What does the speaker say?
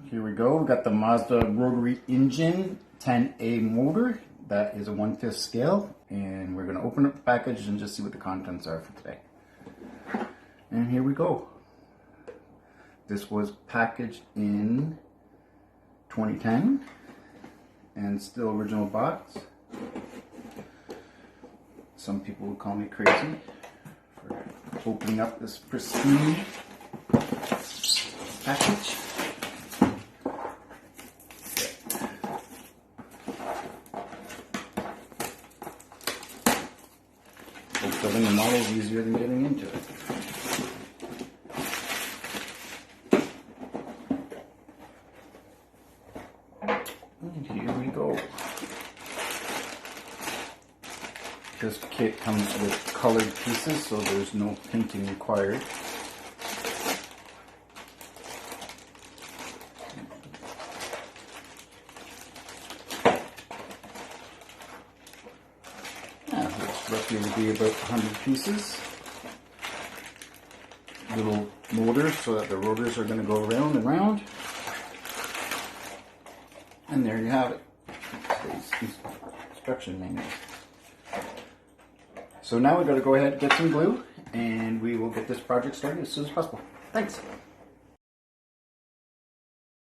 Here we go. We got the Mazda Rotary engine, 10A motor. That is a 1/5 scale. And we're going to open up the package and just see what the contents are for today. And here we go. This was packaged in 2010 and still original box. Some people would call me crazy for opening up this pristine package. Building the model is easier than getting into it. And here we go. This kit comes with colored pieces, so there's no painting required. Roughly would be about 100 pieces. Little motors so that the rotors are going to go around and round. And there you have it. These instruction manuals. So now we've got to go ahead and get some glue, and we will get this project started as soon as possible. Thanks.